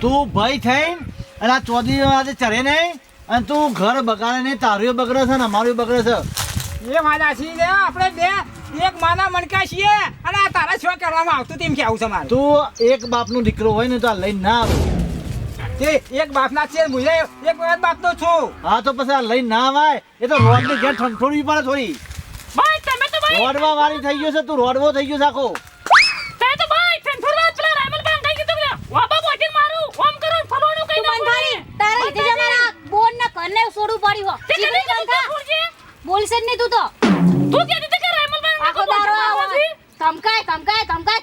તું ભાઈ થઈને અને આ ચોધી આજે ચડે નહીં અને તું ઘર બગાડે નહીં, તારું બગડે છે ને અમારું બગડે છે. એ મારા છીએ આપણે બે એક માના મણકા છીએ અને આ તારા શું કરવામાં આવતું તેમ કેવું છે મારે. તું એક બાપનો દીકરો હોય ને તો આ લઈને ના આવે. તે એક બાપના છે હું એક બાપનો છું. હા તો પછી આ લઈને ના આવે એ તો રોડની ઘેર ઠંઠોડવી પડે થોડી. ભાઈ તમે તો ભાઈ રોડવા વાળી થઈ ગયો છે, તું રોડવો થઈ ગયો છે આખો. તે તો ભાઈ ઠંઠોડા પેલા રામલ બાંગ કઈ કીધું કે વાબા બોટીન મારું ઓમ કરો ફલવાનું કઈ ના બોલે. તારા રીતે જમારા બોન ના ઘરને છોડવું પડ્યું હો. તે કદી બોલશે જ નહીં તું તો. તું કે દીધે કે રામલ બાંગ આખો દારો આવે. ધમકાય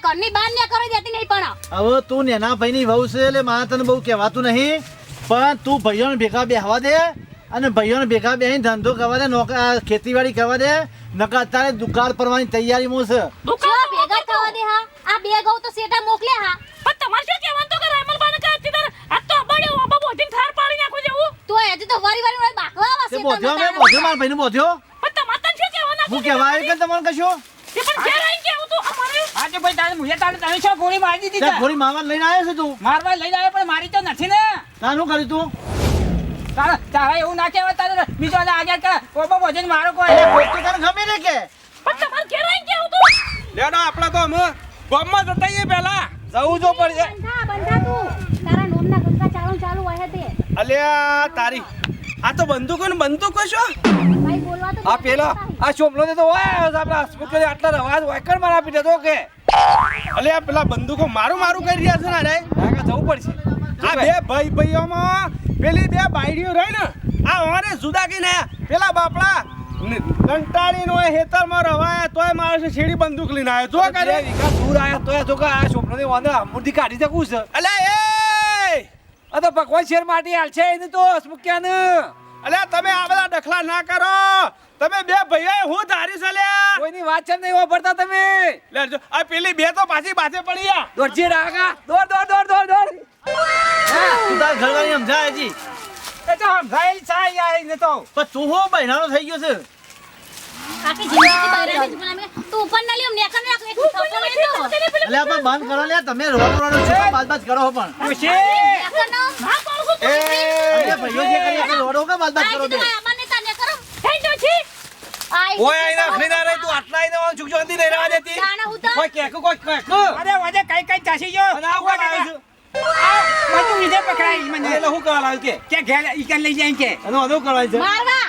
ઘરની બહાર ન કરી દેતી નહીં પણ. હવે તું નેના ભાઈની વહુ છે એટલે મારે તને બહુ કહેવાતું નહીં, પણ તું ભાઈઓને ભેગા બેહવા દે અને ભાઈઓને ભેગા બેહીને ધંધો કરવા દે, ખેતીવાડી કરવા દે. નકર અત્યારે દુકાળ પડવાની તૈયારીમાં છે. જો ભેગા થવા દે હા. આ બે ગૌ તો સેટા મોકલે હા. પણ તમારે શું કહેવાનું તો કે રામલ બાંગ કે અત્યારે આ તો બડ્યો વાબા બોટીન થાર પાડી નાખો જેવું. તો હજી તો વારી બાકવા તે આવશે બોધ્યો મેં બોધ્યો મારા ભાઈને બોધ્યો. પણ તમારે તને શું કહેવાનું હું કહેવાય કે તમારે કશું તે પણ ઘેર આવીને કેવું તું અમારે આજે ભાઈ તારે મુજે તારે તમે શું ગોળી મારી દીધી ત્યાં છે? થોડી માવા લઈને આવ્યો છે તું. મારવા લઈ જાય પણ મારી તો નથી ને. તાર શું કર્યું તું? તારે એવું ના કહેવાય તારે બીજો આગળ કે ઓબો ભજન મારો કોઈ એટલે કોઈ તો તને ગમે ને કે પણ તમારે ઘેર આવીને કેવું તું લેડો આપણે તો અમે ગામમાં જતા આવીએ પહેલા જવું જો પડશે. બંધા તું. તારા નોમના ગંગા ચાલુ હોય તે. અલ્યા તારી આ તો બંદૂકો ને બંદૂકો છો. ભાઈ બોલવા તો આ પેલા આ ચોપલો ને તો હોય આપણા હોસ્પિટલ આટલા અવાજ વાયકર માં આપી દેતો કે અલ્યા પેલા બંદૂકો મારું કરી રહ્યા છે ને રે આગળ જવું પડશે. આ બે ભાઈઓમાં પેલી બે બાયડીઓ રહી ને આ અમારે જુદા કીને પેલા બાપડા કંટાળીનો હેતરમાં રવાયા તોય મારે છેડી બંદૂક લઈને આવ્યો જો કરે વિકાસ દૂર આયા તોય જો કે આ છોકરો ને વાંધો મૂર્તિ કાઢી શકું છે. અલ્યા એ આ તો ભગવાન શેર માટી હાલ છે એને તો હસમુક્યા ને. અલ્યા તમે આ બધા ડખલા ના કરો. તમે બે ભાઈઓ હું ધારી છે લ્યા કોઈની વાત છે નહીં વાપરતા તમે. લે જો આ પેલી બે તો પાછી પાછે પડી ગયા દોડજી રાગા દોડ તું તાર ઘરવાળી સમજાય હજી. એ તો સમજાય છે યાર એને તો. પણ તું હો બહેનાનો થઈ ગયો છે. આખી જિંદગી બહાર જ બોલાવે. તું ઉપર ના લ્યો નેકર નાખ એક થપ્પો લઈ દો. એટલે આપણે બંધ કરો લ્યા, તમે રોડ શું બાદ કરો પણ. ખુશી નેકર ના ના કરું છું એ અરે ભાઈઓ જે કરીએ કે રોડો કે બાદ કરો બે. આમને તાને કરો. થઈ જો છી ઓય આઈના ખરીદા રે તું આટલા આઈને વાં ચૂક ચોંધી નહીં રહેવા દેતી. તાના હું તો કોઈ કેક અરે વાજે કઈ ચાસી ગયો અને આવું કોણ આવ્યું બધું લીધે પકડાઈ મને એટલે હું કરવા લાવ્યો કે ઘેર ઈકન લઈ જાય કે એનો અનુ કરવાય છે. મારવા.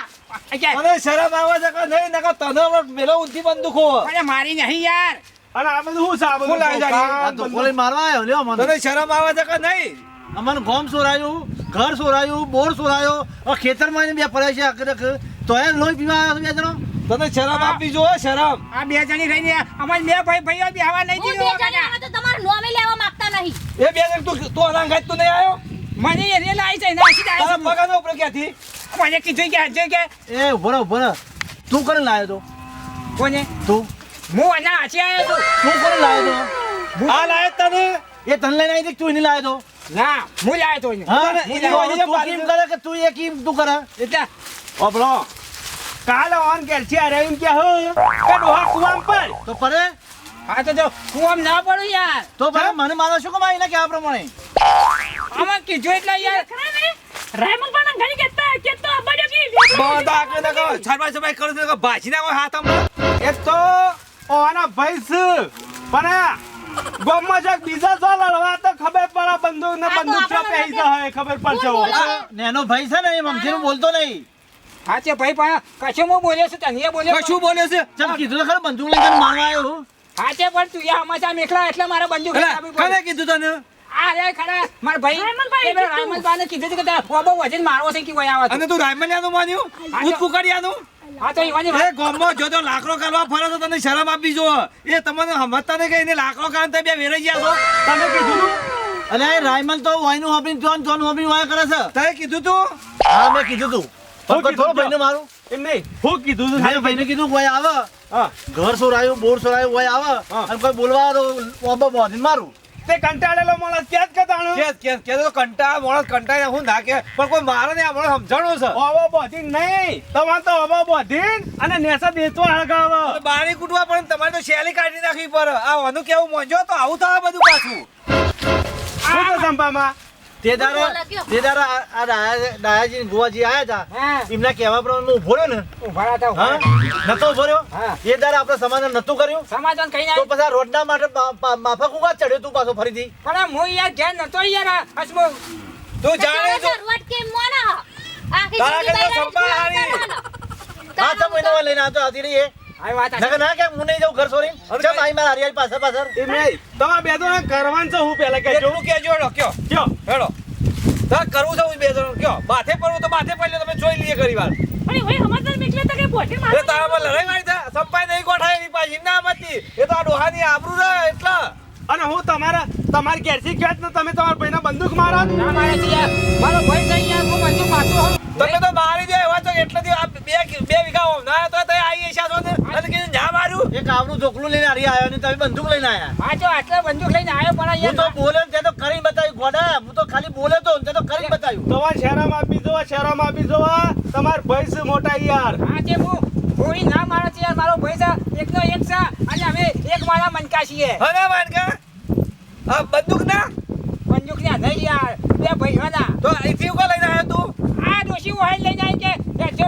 કે મને શરમ આવે છે કે નહીં નકર તને મેલો ઊંધી બંદૂકો. અરે મારી નહીં યાર. અને આ બધું હું સાબુ હું લાવી આ તો કોલે મારવા આવ્યો લ્યો મને. તને શરમ આવે છે કે નહીં? અમને ગોમ સોરાયું, ઘર સોરાયું, બોર સોરાયો, હવે ખેતરમાં એને બે પડ્યા છે અકરક. તો એ લોહી પીવા આવ્યા છે બે જણો. તને શરમ આપવી જોઈએ શરમ. આ બે જણી રહીને અમાર બે ભાઈઓ બેહવા નહીં હું દીધો બે જણા અમે તો તમારું નોમે લેવા માંગતા નહીં. એ બે જણ તું અનાંગાત તું નહીં આવ્યો મને એને લાઈ છે નાસી તારા દાય પગાનો ઉપર ક્યાંથી મને કીધું કે આજે કે એ ઉભો રહો. તું કોને લાવ્યો તો? કોને તું હું આના હાચી આવ્યો છું. તું કોને લાવ્યો તો? આ લાયક તને એ તને લઈને આવી તું એને લાવ્યો તો? ના હું લાયો તો એને. હા હું તું લાયો. કેમ કરે કે તું એ કેમ તું કરે? એટલે ઓબળો કાલે ઓન કે છે અરે એમ કે હો કે ડોહા કુવામ પર તો પરે હા તો જો હું આમ ના પડું યાર. તો ભાઈ મને મારો શું કમાઈ ને કે આ પ્રમાણે આમાં કીધું એટલે યાર રામલ બાંગ ઘણી કેતા કે તો બડ્યો કી બધા આકે નકો છરબાઈ કરું તો ભાજી ના કોઈ હાથ હમણાં એ તો ઓના ભાઈ છે પણ ગોમમાં જો બીજા જો લડવા તો ખબર પડે બંદૂક ને બંદૂક છો પહેરી જાય ખબર પડશે હો. નેનો ભાઈ છે ને એ મમજીનું બોલતો નહીં. હા તે ભાઈ પણ કશું હું બોલ્યો છું તને બોલ્યો શું બોલે છે ચમ કીધું તો ખરું બંદૂક લઈને તને મારવા આવ્યો. હા તે પણ તું યા હમાચા મેખલા એટલે મારે બંદૂક લઈને આવવી પડે. કને કીધું તને આ રે ખરા માર ભાઈ રાયમલભાઈ એ રાયમલભાઈને કીધું છે કે તારા ફોબો વજન મારવો છે કે કોઈ આવે અને તું રાયમલિયાનું માન્યું ભૂત પુકારિયાનું હા તો ઈવાની એ ગોમમાં જો તો લાકડો કરવા ફરે તો તને શરમ આપવી જો એ તમને સમજતા ને કે એને લાકડો કારણ તે બે વેરાઈ ગયા છો તમે કીધું તું અને એ રાયમલ તો વાયનું હોપીને જોન હોપીને વાય કરે છે. તે કીધું તું હા મેં કીધું તું હું પણ થોડો કીધું ભાઈને મારું એમ નહીં હું કીધું તું મેં ભાઈને કીધું કોઈ આવે હા ઘર સોરાયું બોર સોરાયું કોઈ આવે હા. અને કોઈ બોલવા તો ઓબો બોધીને મારું. તે કંટાળેલો માણસ ક્યાં જ કહેતાણો કે તો કંટાળ માણસ કંટાળે હું ના કે પણ કોઈ મારે ને આ માણસ સમજણો છે ઓવો બોધીન નહીં તમારે તો ઓવો બોધીન અને નેસા દેતો હળગાવ બારી કૂટવા પણ તમારે તો શેલી કાઢી નાખવી પડે આ વાનું કેવું મોંજો તો આવું થાય બધું પાછું શું તો સંભામાં તે દાડા લખ્યો. તે દાડા આ ડાયાજી ગોવાજી આયા હા. હતા એમના કહેવા પ્રમાણે હું ઉભો રહ્યો ને ઊભા રહ્યા તા, હા ઊભા રહ્યા. નતો ઉભો રહ્યો હા. એ દાડા આપણે સમાધાન નતું કર્યું સમાધાન કઈ તો ના પછી આ રોડના માટે માફક ઉગા ચડ્યો તું પાછો ફરીથી પણ હું યાર ઘેર નતો યાર હસમુખ. તું જાણે તો શરૂઆત કેમ મોના આખી તારા જિંદગી કરતા બૈરાની સંભાળ જુગાર આ કરવાનો. તો મહિનો લઈને આવતો આવતી રહી એ આવી વાત નકર ના કે હું નહીં જાઉં ઘર છોડીને ચમ આઈ મારા હરિયાળી પાછળ એમ નહીં તમે બે જણા કરવાનું છે હું પહેલા કહેજો એટલું કહેજો હેડો કયો કયો હેડો તાર કરવું છે હું બે જણ કયો માથે પડવું તો માથે પડી લો તમે જોઈ લઈએ ઘણી વાર પણ એ ભાઈ સમાચાર મેકલે તો કે બોટી એ મારો તારામાં લડાઈ વાળી થાય સંપાઈ નહીં ગોઠાય એની પાછી ના મતી એ તો આ ડોહાની આબરૂ રહે એટલે અને હું તમારી ઘેરથી ખેંચ ને તમે તમારા ભાઈના બંદૂક મારો ના મારે છે યાર મારો ભાઈ છે યાર હું મંજુ મારતો હોઉં. તમે તો મારી દે એવા તો એટલે દી આ બે વીઘા હોમ ના તો તઈ આવી એશા છો ને અને કીધું જા મારું એક આવનું ઢોકલું લઈને હરી આવ્યો ને તમે બંદૂક લઈને આયા હા જો આટલા બંદૂક લઈને આવ્યો પણ હું તો યાર બોલ્યો ને તે તો કરીને બતાવ્યું ગોડા હું તો ખાલી બોલ્યો તો ને તે તો કરીને બતાવ્યું તમારા શહેરામાં આપી જોવા શહેરામાં આપી જોવા તમારા ભાઈ છે મોટા યાર હા જે હું કોઈ ના મારે છે યાર મારો ભાઈ છે એકનો એક છે અને અમે એક મારા મનકા છીએ હવે માનકા આ બંદૂક ના બંદૂક ને નહીં યાર બે ભાઈઓના તો અહીંથી ઉકા લઈને આવ્યો તું આ ડોશી હોય લઈને આવી કે જો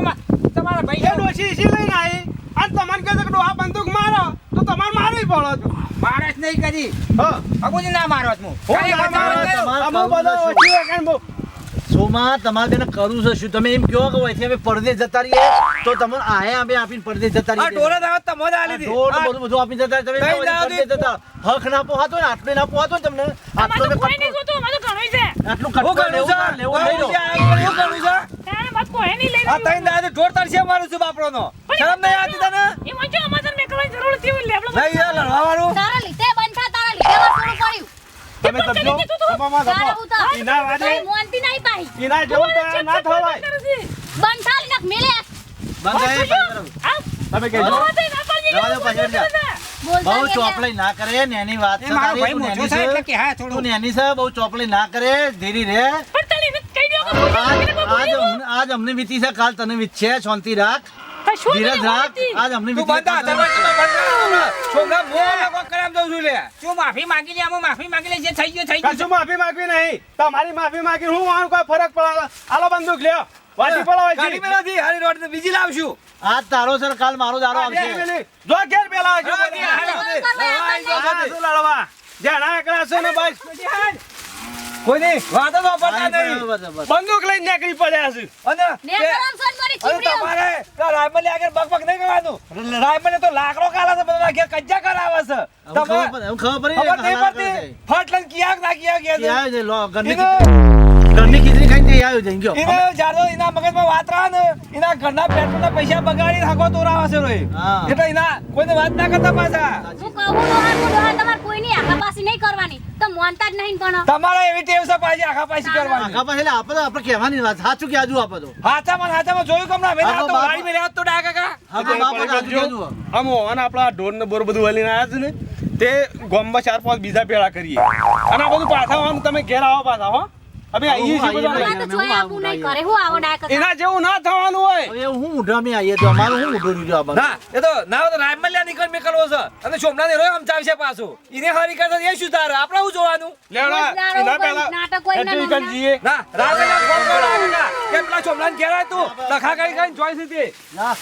તમારા ભાઈ એ ડોશી ઈસી લઈને આવી અને તમને કહે છે કે ડોહા બંદૂક મારો તો તમારે મારવી પડો મારે જ નહીં કરી હા અબુજી ના મારો જ હું હું ખાલી ના બતાવો મારો, તો. તમારે અમે બધા કરવું ઓછી વાગ્યા ને બહુ. સોમાં તમારે તેને કરવું છે શું તમે એમ કહો કે અહીંથી અમે પરદેશ જતા રહીએ તો તમને આયા અમે આપીને પરદેશ જતા આ રહીએ ડોરા દાવત તો મોજ આલી ઢોર ને દી બધું બધું આપીને જતા રહીએ. તમે કઈ કેમ દાવ પરદેશ જતા હક ના પોહાતો ને આટલું ના પોહાતો ને તમને આટલું અમારે ને કોઈ નહીં કટકો- જોતું અમારે તો ઘણું છે આટલું હું કટકો કરું લેવું છે ના લેવું નહીં હું રહ્યો. કરું છે ત્યારે મારે કોઈ નહીં લઈને આ તઈ દાદા ઢોર તરસે મારું છું બાપરોનો શરમ નહીં આવતી તને એ મંજો સમાચાર મેકવાની જરૂર હતી એવું લેબલો નહીં યાર લડવાનું તારા લીધે બંધ થા, તારા લીધે વરસોડું પડ્યું. તમે તપજો સભામાં તારા તપો. હું તો ઈના વાદે કઈ મોનતી નહીં પાહી. ઈના જેવું તો ના થવાય બંધ થા લીધા મેલે બંધ થાય, બંધ કરો. તમે કહેજો જવા દો પાછળ જા. બોલતા બહુ નહીં ચોપડી ના કરે નેની વાત એ છે મારો તારી, ભાઈ તું મોટો નેની છે એટલે છે. કે હા તું થોડું નેની છે બહુ ચોપડી ના કરે ધીરી રે આજ અમને વીતી છે કાલ તને વીતશે શાંતિ રાખ ધીરજ રાખ આજ અમને તું વીતી બંધા છે, તમે બંધા છોકરા મોં કોક કરે એમ જઉં છું લે તું માફી માંગી લે હું માફી માંગી લે જે થઈ ગયું થઈ ગયું કશું માફી માંગવી નહીં તમારી માફી માંગી હું આનું કોઈ ફરક પડે આલો બંદૂક લ્યો વાટી પડો ગાડી મેલાથી હારી રોડ ને બીજી લાવશું આજ તારો છે ને કાલ મારો દારો આવશે જો ઘેર પેલા આવજો હા, બધા. હા, હા, શું લડવા જ્યાં એકલા છે ને બસ કોઈ નહીં વાતો તો પડતા નહીં બરાબર, બરાબર. બંદૂક લઈને નીકળી પડ્યા છે અને ને કરમ સોન મારી અરે ચીપડી તમારે રાયમલ આગળ બકબક નહીં કરવાનું રાયમલ તો લાકડો કાલે છે બધા ઘેર કજ્જા કરાવે છે હવે તમે ખબર પડી ખબર નહીં હલાલ પડતી કરે છે. ફટ લઈને કિયાક ના કિયાક એ ગયા આવ્યો છે, લો, ઘરની છે ઘરની ખીચડી ખાઈને તે આવ્યો છે, અહીં ગયો. એને જાડો એના મગજમાં વાત રહે ને એના ઘરના પેટ્રોલના પૈસા બગાડીને હાકો તોરાવે છે રોય હા. એટલે એના કોઈને વાત ના કરતા પાછા હું કહું ડોહા તમારે કોઈની આખાપાસી નહીં કરવાની તો મોનતા જ નહીં પણ તમારે એવી ટેવ છે પાછી આખા પાછી કરવાની આખા પાસે એટલે આપણે કહેવાની વાત સાચું કે આજુ આપો તો હાચામાં જોયું કમણા મેં હા, આ તો બાપા. વાડી મેં તો ડાયા કાકા હા, તો બાપ જ આજુ કહેતું. આમ હોવાના આપણા ઢોર ને બોર બધું વળીને આવ્યા છે ને તે ગામમાં 4-5 બીજા ભેળા કરીએ અને આ બધું પાછા આમ તમે ઘેર આવો પાછા હો અમે આવીએ છીએ બધા. આવીએ. આ તો જોઈ આપું નહીં કરે હું આવો ડાય કરતા એના જેવું ના થવાનું હોય હવે હું ઊંઢા મેં આવીએ તો અમારું શું ઊંઢું રહ્યું આ બધું? ના એ તો ના હોય તો રાયમલ્યા નીકળવો છે અને સોમનાથ રોય સમજાવશે પાછું એને હારી કરતા એ શું તારે આપણે શું જોવાનું લેવડા રોજદારો એના કોઈ પહેલા નાટક કોઈ ના હેઠી નમૂના. જીએ ના રાયમલ્યા ફોન કરો કાકા કે પેલા સોમનાથ ઘેર આય તું લખા કરી કરીને જોઈ છે તે ના,